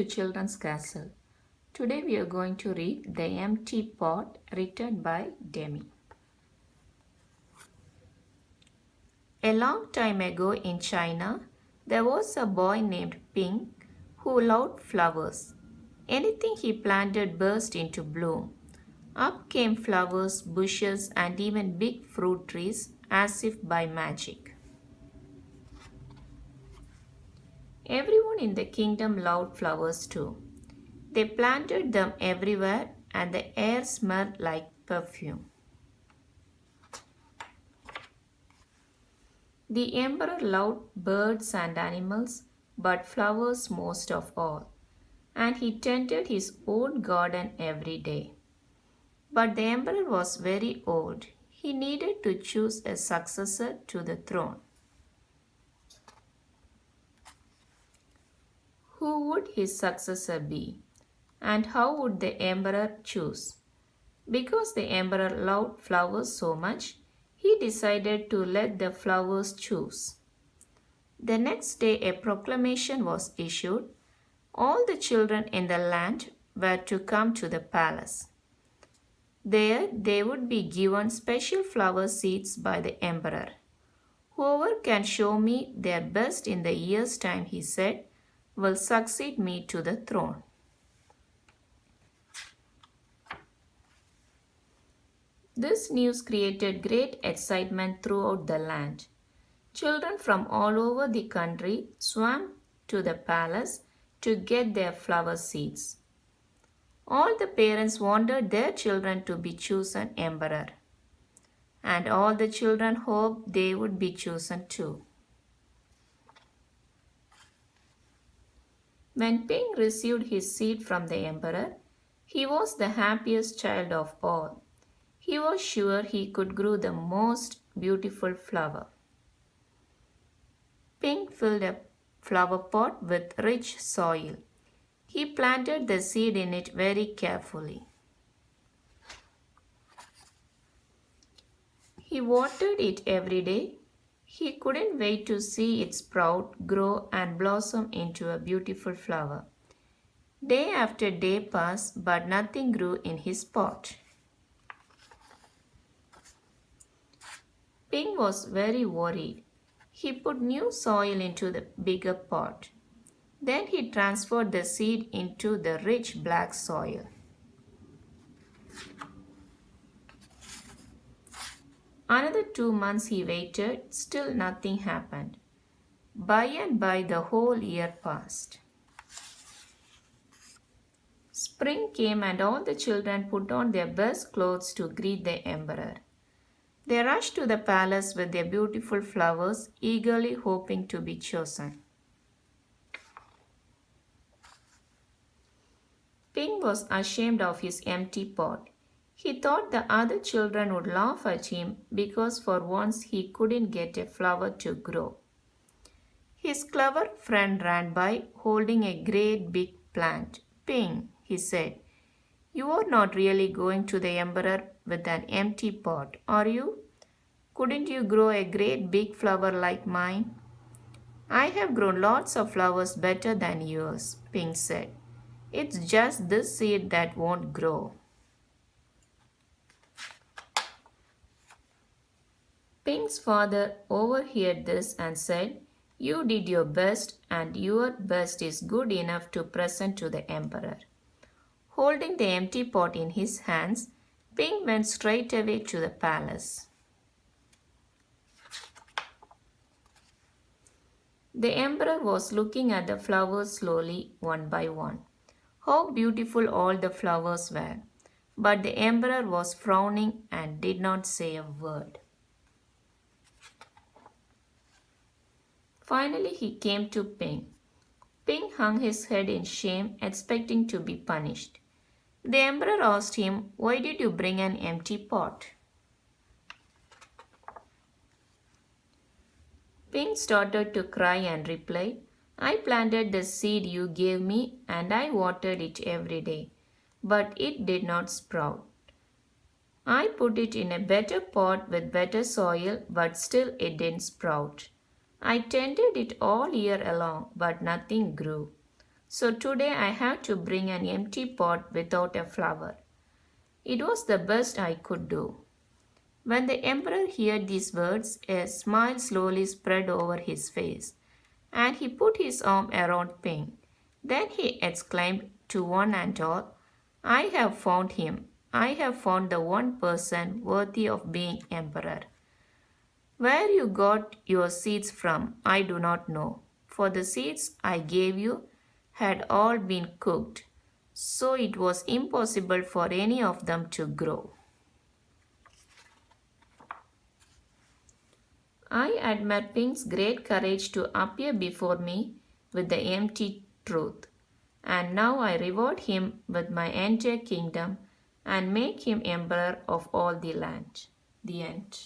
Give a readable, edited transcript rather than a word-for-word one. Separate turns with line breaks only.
to Children's Castle. Today we are going to read The Empty Pot, written by Demi. A long time ago in China, there was a boy named Ping who loved flowers. Anything he planted burst into bloom. Up came flowers, bushes, and even big fruit trees as if by magic. Everyone in the kingdom loved flowers too. They planted them everywhere and the air smelled like perfume. The emperor loved birds and animals, but flowers most of all, and he tended his own garden every day. But the emperor was very old. He needed to choose a successor to the throne. Who would his successor be? And how would the emperor choose? Because the emperor loved flowers so much, he decided to let the flowers choose. The next day a proclamation was issued. All the children in the land were to come to the palace. There they would be given special flower seeds by the emperor. Whoever can show me their best in the year's time, he said, will succeed me to the throne. This news created great excitement throughout the land. Children from all over the country swarmed to the palace to get their flower seeds. All the parents wanted their children to be chosen emperor, and all the children hoped they would be chosen too. When Ping received his seed from the emperor, he was the happiest child of all. He was sure he could grow the most beautiful flower. Ping filled a flower pot with rich soil. He planted the seed in it very carefully. He watered it every day. He couldn't wait to see it sprout, grow, and blossom into a beautiful flower. Day after day passed, but nothing grew in his pot. Ping was very worried. He put new soil into the bigger pot. Then he transferred the seed into the rich black soil. Another 2 months he waited, still nothing happened. By and by the whole year passed. Spring came and all the children put on their best clothes to greet the emperor. They rushed to the palace with their beautiful flowers, eagerly hoping to be chosen. Ping was ashamed of his empty pot. He thought the other children would laugh at him because for once he couldn't get a flower to grow. His clever friend ran by holding a great big plant. Ping, he said, you are not really going to the emperor with an empty pot, are you? Couldn't you grow a great big flower like mine? I have grown lots of flowers better than yours, Ping said. It's just this seed that won't grow. Ping's father overheard this and said, you did your best and your best is good enough to present to the emperor. Holding the empty pot in his hands, Ping went straight away to the palace. The emperor was looking at the flowers slowly, one by one. How beautiful all the flowers were! But the emperor was frowning and did not say a word. Finally, he came to Ping. Ping hung his head in shame, expecting to be punished. The emperor asked him, why did you bring an empty pot? Ping started to cry and replied, I planted the seed you gave me and I watered it every day, but it did not sprout. I put it in a better pot with better soil, but still it didn't sprout. I tended it all year long, but nothing grew. So today I had to bring an empty pot without a flower. It was the best I could do. When the emperor heard these words, a smile slowly spread over his face, and he put his arm around Ping. Then he exclaimed to one and all, I have found him. I have found the one person worthy of being emperor. Where you got your seeds from, I do not know, for the seeds I gave you had all been cooked, so it was impossible for any of them to grow. I admire Pink's great courage to appear before me with the empty truth, and now I reward him with my entire kingdom and make him emperor of all the land. The end.